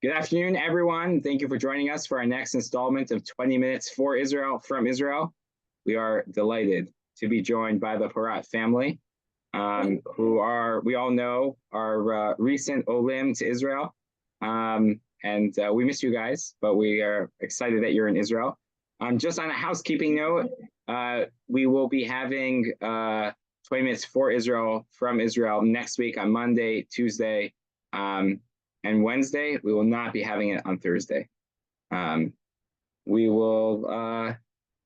Good afternoon, everyone. Thank you for joining us for our next installment of 20 Minutes for Israel from Israel. We are delighted to be joined by the Porat family, who we all know, are recent Olim to Israel. We miss you guys, but we are excited that you're in Israel. Just on a housekeeping note, we will be having 20 Minutes for Israel from Israel next week on Monday, Tuesday, and Wednesday. We will not be having it on Thursday. We will,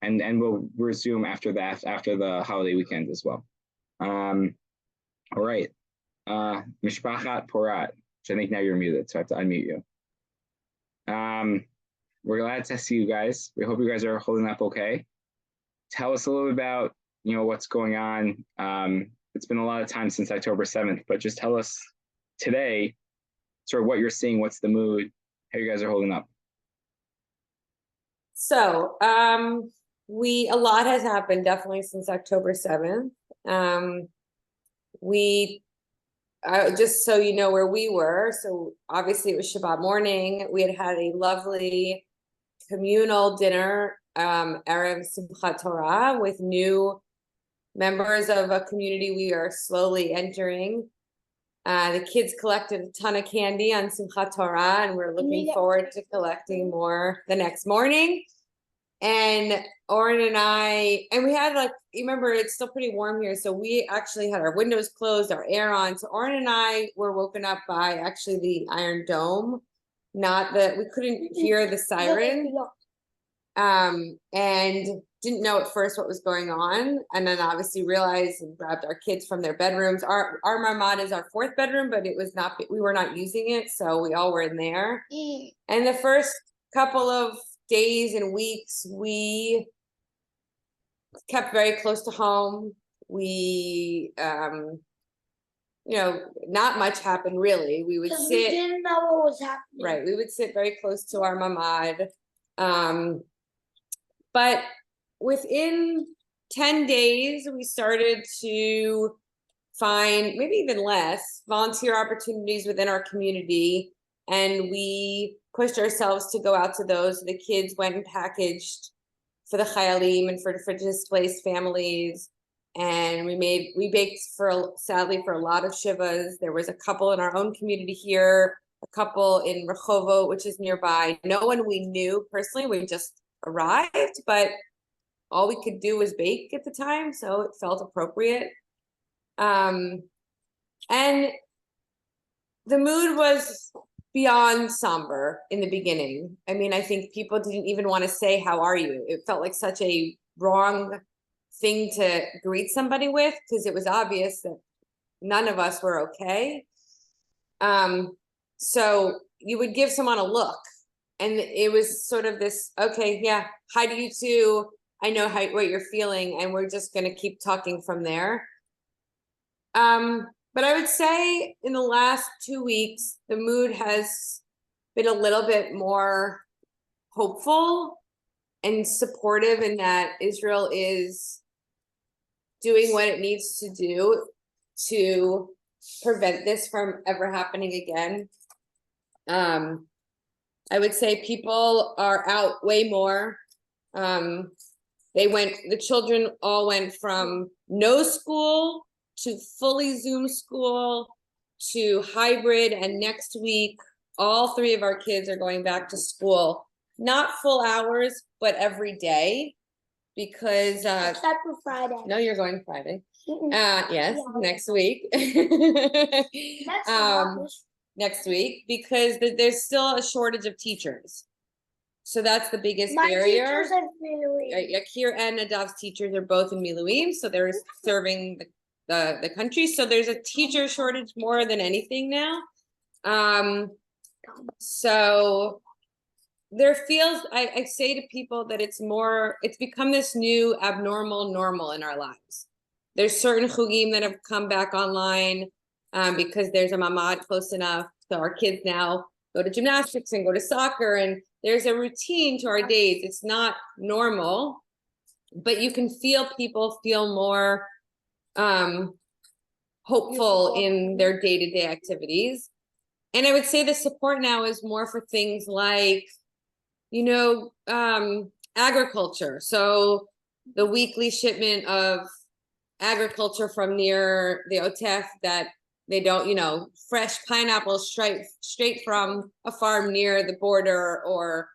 and we'll resume after that, after the holiday weekend as well. All right. Mishpachat Porat, which I think now you're muted, so I have to unmute you. We're glad to see you guys. We hope you guys are holding up okay. Tell us a little bit about, what's going on. It's been a lot of time since October 7th, but just tell us today, sort of what you're seeing, what's the mood, how you guys are holding up. So a lot has happened definitely since October 7th. Just so you know where we were, so obviously it was Shabbat morning. We had a lovely communal dinner, Erev Simchat Torah, with new members of a community we are slowly entering. The kids collected a ton of candy on Simchat Torah, and we're looking forward to collecting more the next morning. And Oren and we had, you remember, it's still pretty warm here, so we actually had our windows closed, our air on. So Oren and I were woken up by actually the Iron Dome, we couldn't hear the siren, and didn't know at first what was going on, and then obviously realized and grabbed our kids from their bedrooms. Our mamad is our fourth bedroom, but we were not using it, so we all were in there. And the first couple of days and weeks, we kept very close to home. We not much happened really. We would sit, we didn't know what was happening. Right, we would sit very close to our mamad. But within 10 days, we started to find, maybe even less, volunteer opportunities within our community. And we pushed ourselves to go out to those. The kids went and packaged for the Chayalim and for displaced families. And we baked sadly for a lot of Shivas. There was a couple in our own community here, a couple in Rehovot, which is nearby. No one we knew personally, we just arrived, but all we could do was bake at the time, so it felt appropriate. And the mood was beyond somber in the beginning. I mean, I think people didn't even want to say, "How are you?" It felt like such a wrong thing to greet somebody with, because it was obvious that none of us were okay. So you would give someone a look, and it was sort of this, okay, yeah, hi to you too. I know what you're feeling, and we're just going to keep talking from there. But I would say in the last 2 weeks, the mood has been a little bit more hopeful and supportive in that Israel is doing what it needs to do to prevent this from ever happening again. I would say people are out way more. The children all went from no school to fully Zoom school to hybrid, and next week, all three of our kids are going back to school. Not full hours, but every day, because except for Friday. No, you're going Friday. Yes, yeah. Next week. Next week, because there's still a shortage of teachers. So that's the biggest barrier. Teachers are Miluim. Akir and Nadav's teachers are both in Miluim, so they're serving the country. So there's a teacher shortage more than anything now. So there feels, I say to people that it's become this new abnormal normal in our lives. There's certain chugim that have come back online because there's a mamad close enough. So our kids now go to gymnastics and go to soccer, and there's a routine to our days. It's not normal, but you can feel people feel more hopeful in their day-to-day activities. And I would say the support now is more for things like, agriculture. So the weekly shipment of agriculture from near the Otef that they don't, fresh pineapples straight from a farm near the border, or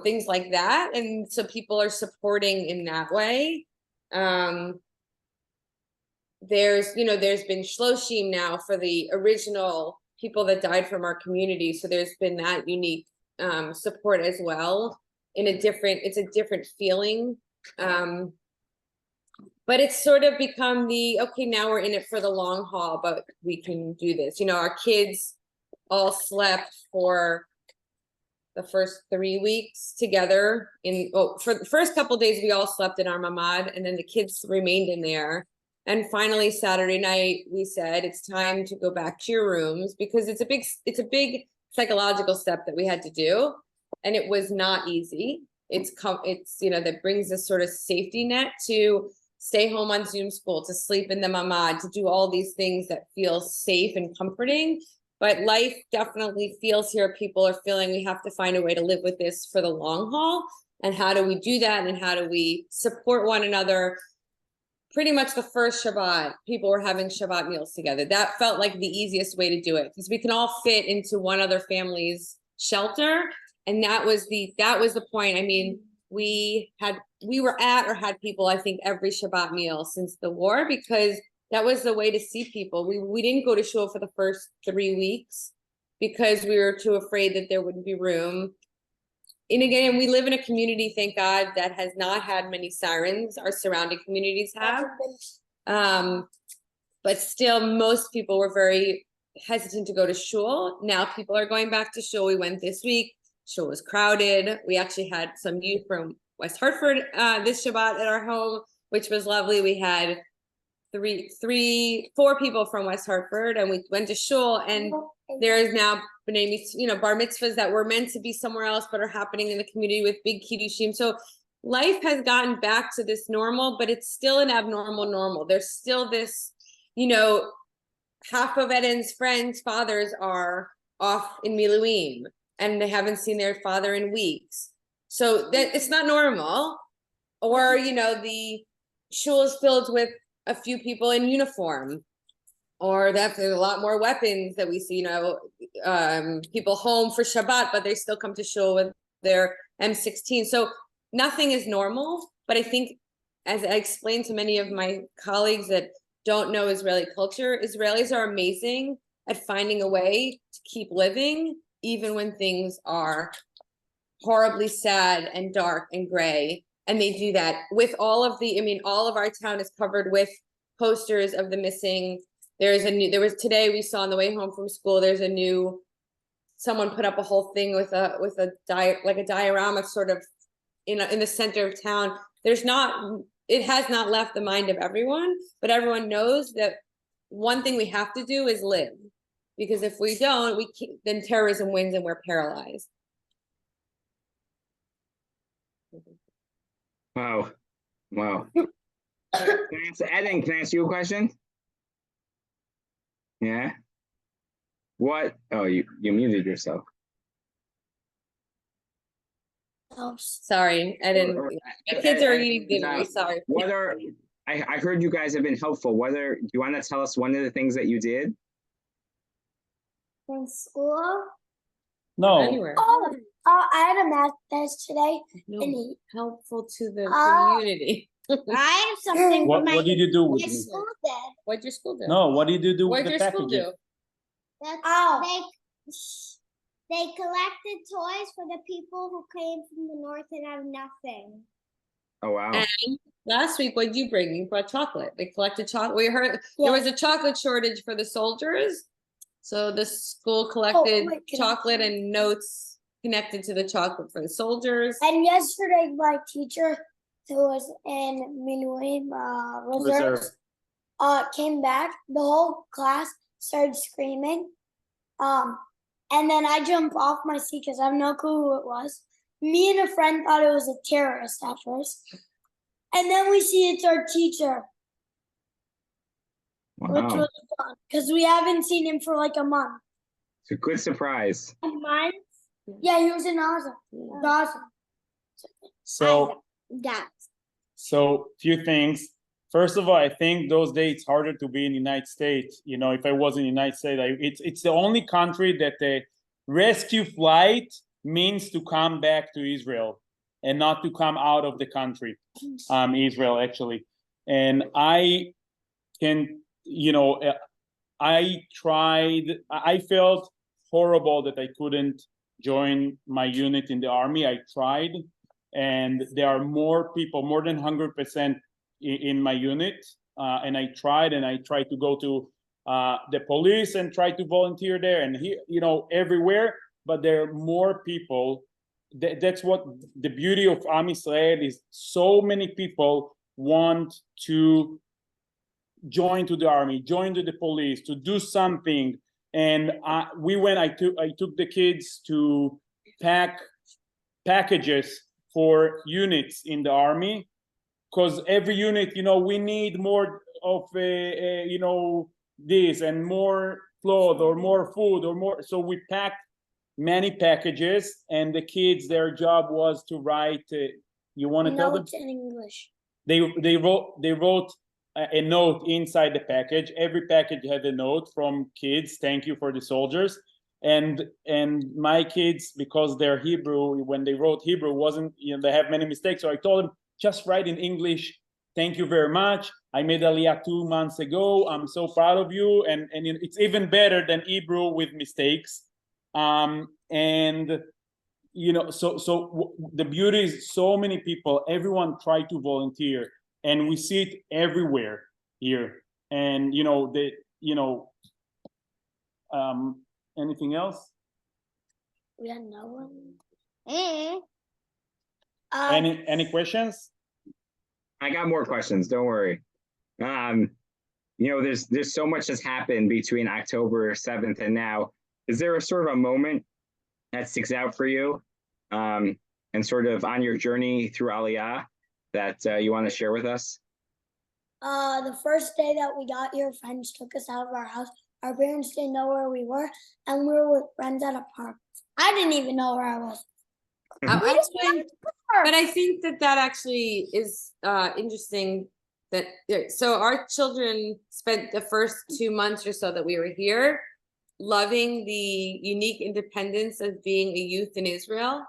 things like that. And so people are supporting in that way. There's been shloshim now for the original people that died from our community. So there's been that unique support as well. It's a different feeling. But it's sort of become okay, now we're in it for the long haul, but we can do this. Our kids all slept for the first 3 weeks together for the first couple of days, we all slept in our mamad, and then the kids remained in there. And finally, Saturday night, we said, it's time to go back to your rooms, because it's a big psychological step that we had to do. And it was not easy. That brings this sort of safety net to stay home on Zoom school, to sleep in the mamad, to do all these things that feel safe and comforting. But life definitely feels here. People are feeling we have to find a way to live with this for the long haul. And how do we do that? And how do we support one another? Pretty much the first Shabbat, people were having Shabbat meals together. That felt like the easiest way to do it, because we can all fit into one other family's shelter. And that was the point. I mean, we were at or had people, I think, every Shabbat meal since the war, because that was the way to see people. We didn't go to shul for the first 3 weeks because we were too afraid that there wouldn't be room. And again, we live in a community, thank God, that has not had many sirens. Our surrounding communities have. But still, most people were very hesitant to go to shul. Now people are going back to shul. We went this week. Shul was crowded. We actually had some youth from West Hartford this Shabbat at our home, which was lovely. We had 4 people from West Hartford, and we went to shul, and there is now bar mitzvahs that were meant to be somewhere else but are happening in the community with big kiddushim. So life has gotten back to this normal, but it's still an abnormal normal. There's still this, half of Eden's friends' fathers are off in Miluim, and they haven't seen their father in weeks. So that it's not normal. Or, the shul is filled with a few people in uniform, or that there's a lot more weapons that we see, people home for Shabbat, but they still come to shul with their M16. So nothing is normal. But I think, as I explained to many of my colleagues that don't know Israeli culture, Israelis are amazing at finding a way to keep living, even when things are horribly sad and dark and gray. And they do that with all of our town is covered with posters of the missing. Today we saw on the way home from school, someone put up a whole thing with a diorama sort of in the center of town. It has not left the mind of everyone, but everyone knows that one thing we have to do is live, because if we don't, then terrorism wins and we're paralyzed. Wow. Eden, can I ask you a question? Yeah. What? Oh, you muted yourself. Oh, sorry, Eden. My kids are eating dinner. Sorry. I heard you guys have been helpful. Do you want to tell us one of the things that you did? In school? No. Anywhere. I had a math test today. No, helpful to the community. I have something. What did you do with my me? school did. What'd your school do? No, what did you do with What'd the your school packaging? do? They collected toys for the people who came from the north and have nothing. Oh, wow. And last week, what'd you bring? You brought chocolate. They collected chocolate. We heard there was a chocolate shortage for the soldiers. So the school collected chocolate and notes connected to the chocolate for the soldiers. And yesterday, my teacher, who was in Miluim reserves, came back. The whole class started screaming. And then I jumped off my seat because I have no clue who it was. Me and a friend thought it was a terrorist at first. And then we see it's our teacher. Wow. Which was fun, because we haven't seen him for like a month. It's a good surprise. Mine? Yeah, he was in Gaza. Gaza. So, That. so few things. First of all, I think those days it's harder to be in the United States. You know, if I was in the United States, it's the only country that the rescue flight means to come back to Israel and not to come out of the country, Israel actually. And I can, you know, I felt horrible that I couldn't join my unit in the army. I tried, and there are more people, more than 100% in my unit. And I tried to go to the police and try to volunteer there and here, you know, everywhere. But there are more people. That's what the beauty of Am Yisrael is. So many people want to join to the army, join to the police, to do something. And I took the kids to pack packages for units in the army, because every unit, you know, we need more of you know, this and more clothes or more food or more. So we packed many packages, and the kids, their job was to write. You want to tell them? Notes in English. They wrote a note inside the package. Every package had a note from kids. Thank you for the soldiers. And my kids, because they're Hebrew, when they wrote Hebrew, wasn't, you know, they have many mistakes. So I told them, just write in English. Thank you very much. I made Aliyah 2 months ago. I'm so proud of you. And it's even better than Hebrew with mistakes. And you know, so the beauty is so many people, everyone tried to volunteer, and we see it everywhere here. And you know, anything else? We had no one. Any questions? I got more questions. Don't worry. You know, there's so much that's happened between October 7th and now. Is there a sort of a moment that sticks out for you, and sort of on your journey through Aliyah that you want to share with us? The first day that we got here, friends took us out of our house. Our parents didn't know where we were, and we were with friends at a park. I didn't even know where I was. But I think that actually is interesting. That so our children spent the first 2 months or so that we were here loving the unique independence of being a youth in Israel.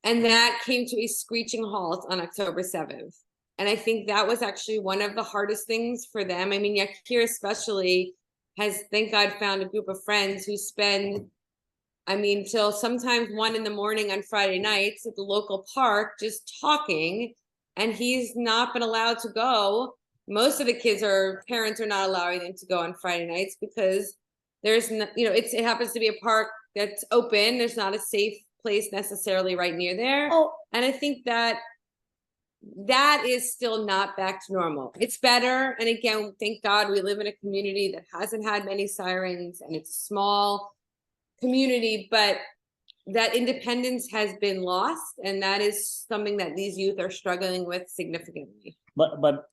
And that came to a screeching halt on October 7th. And I think that was actually one of the hardest things for them. I mean, Yakir especially has, thank God, found a group of friends who spend, I mean, till sometimes 1 in the morning on Friday nights at the local park, just talking. And he's not been allowed to go. Most of the kids parents are not allowing them to go on Friday nights because there's no, you know, it happens to be a park that's open. There's not a safe place necessarily right near there. Oh. And I think that is still not back to normal. It's better. And again, thank God we live in a community that hasn't had many sirens, and it's a small community, but that independence has been lost. And that is something that these youth are struggling with significantly. But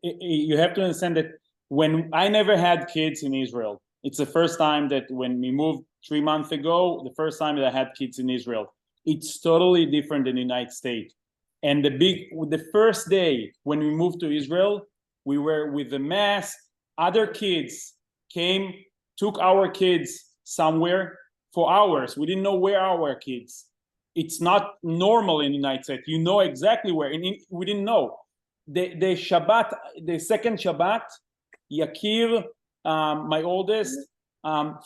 you have to understand that when I never had kids in Israel, it's the first time that when we moved 3 months ago, the first time that I had kids in Israel. It's totally different than the United States. And the first day when we moved to Israel, we were with the mask. Other kids came, took our kids somewhere for hours. We didn't know where our kids. It's not normal in the United States. You know exactly where. And we didn't know. The Shabbat, the second Shabbat, Yakir, my oldest,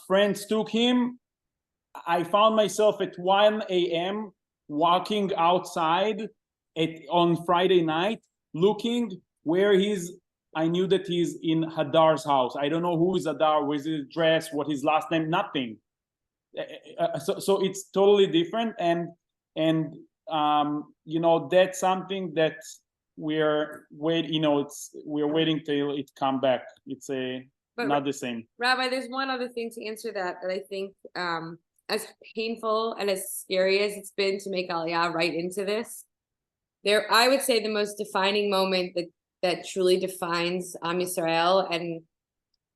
friends took him. I found myself at 1 a.m. walking outside on Friday night, looking where he's. I knew that he's in Hadar's house. I don't know who is Hadar, where's his address, what his last name, nothing. So it's totally different, and you know, that's something that we're waiting. You know, we're waiting till it come back. It's not the same. Rabbi, there's one other thing to answer that I think, as painful and as scary as it's been to make Aliyah right into this, I would say the most defining moment that truly defines Am Yisrael and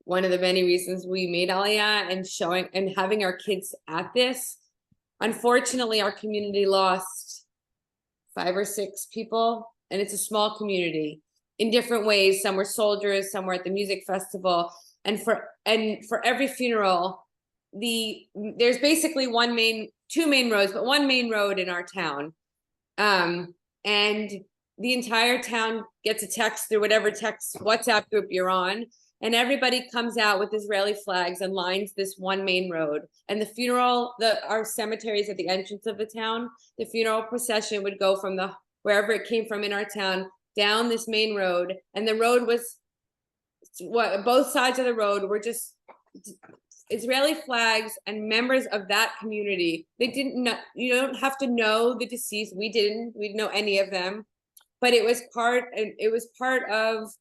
one of the many reasons we made Aliyah and showing and having our kids at this. Unfortunately, our community lost 5 or 6 people, and it's a small community in different ways. Some were soldiers, some were at the music festival, and for every funeral, there's basically two main roads, but one main road in our town, and the entire town gets a text through whatever WhatsApp group you're on, and everybody comes out with Israeli flags and lines this one main road. And the funeral, our cemeteries at the entrance of the town, the funeral procession would go from wherever it came from in our town down this main road. And the road was both sides of the road were just Israeli flags and members of that community. They didn't know, you don't have to know the deceased. We didn't know any of them, but it was part of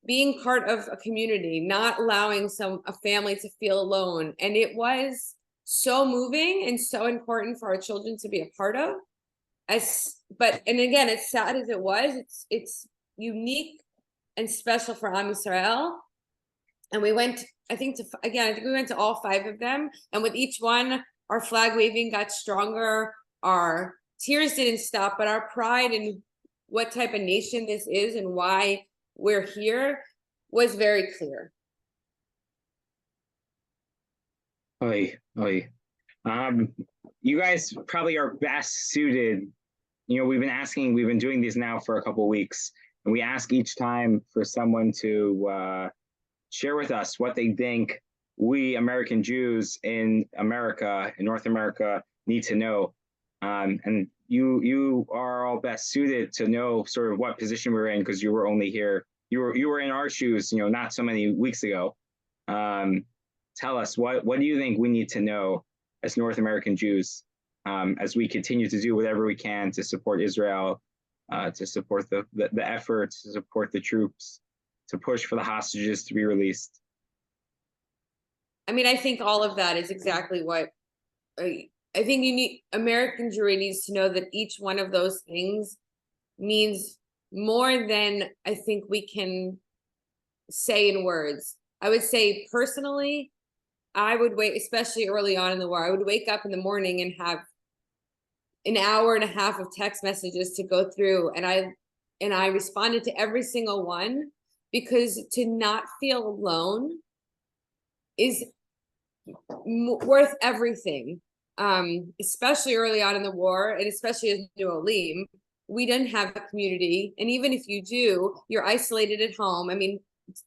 being part of a community, not allowing a family to feel alone. And it was so moving and so important for our children to be a part of. And again, as sad as it was, it's unique and special for Am Yisrael. And we went, I think we went to all 5 of them. And with each one, our flag waving got stronger. Our tears didn't stop, but our pride in what type of nation this is and why we're here was very clear. Oy. You guys probably are best suited. We've been doing these now for a couple of weeks, and we ask each time for someone to share with us what they think we American Jews in North America, need to know. And you are all best suited to know sort of what position we're in, because you were only here. You were in our shoes, not so many weeks ago. Tell us, what do you think we need to know as North American Jews, as we continue to do whatever we can to support Israel, to support the efforts, to support the troops, to push for the hostages to be released? I mean, I think all of that is exactly what I think American Jewry needs to know, that each one of those things means more than I think we can say in words. I would say personally, I would wait, especially early on in the war, I would wake up in the morning and have an hour and a half of text messages to go through. And I responded to every single one, because to not feel alone is worth everything. Especially early on in the war, and especially as new Olim, we didn't have a community. And even if you do, you're isolated at home. I mean,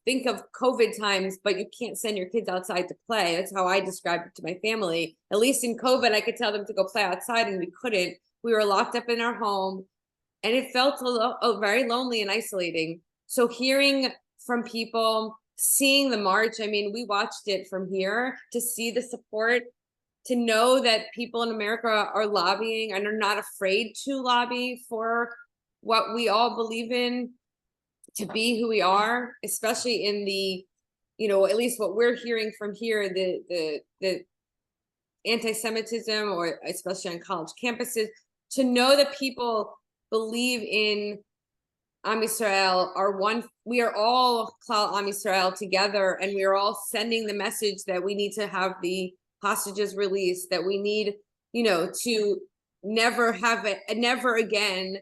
think of COVID times, but you can't send your kids outside to play. That's how I described it to my family. At least in COVID, I could tell them to go play outside, and we couldn't. We were locked up in our home, and it felt very lonely and isolating. So hearing from people, seeing the march, I mean, we watched it from here, to see the support, to know that people in America are lobbying and are not afraid to lobby for what we all believe in, to be who we are, especially in the, at least what we're hearing from here, the anti-Semitism, or especially on college campuses, to know that people believe in Am Yisrael, we are all Klal Am Yisrael together, and we are all sending the message that we need to have the hostages released, that we need, to never again.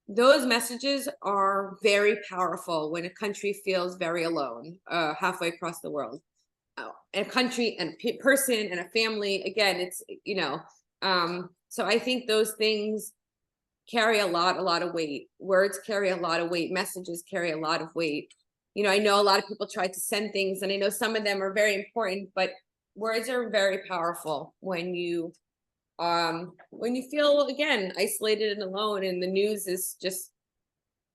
Those messages are very powerful when a country feels very alone, halfway across the world. A country and a person and a family, again, it's, so I think those things carry a lot of weight. Words carry a lot of weight. Messages carry a lot of weight. I know a lot of people try to send things, and I know some of them are very important, but words are very powerful when you feel, again, isolated and alone, and the news is just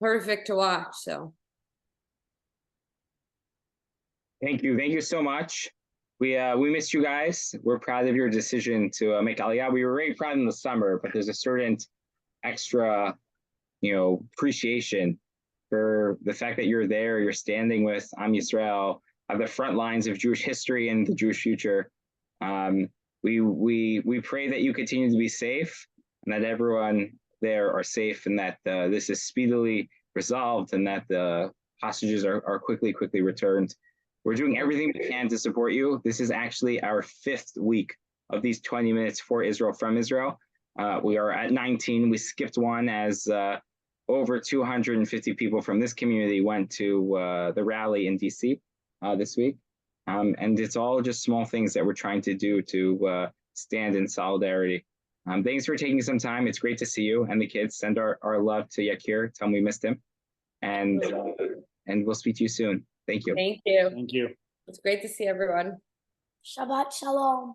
perfect to watch. So thank you so much. We missed you guys. We're proud of your decision to make Aliyah. We were very proud in the summer, but there's a certain extra appreciation for the fact that you're there, you're standing with Am Yisrael on the front lines of Jewish history and the Jewish future. We pray that you continue to be safe, and that everyone there are safe, and that this is speedily resolved, and that the hostages are quickly returned. We're doing everything we can to support you. This is actually our 5th week of these 20 minutes for Israel from Israel. We are at 19. We skipped one as over 250 people from this community went to the rally in DC this week. And it's all just small things that we're trying to do to stand in solidarity. Thanks for taking some time. It's great to see you and the kids. Send our love to Yakir. Tell him we missed him. And we'll speak to you soon. Thank you. Thank you. Thank you. It's great to see everyone. Shabbat Shalom.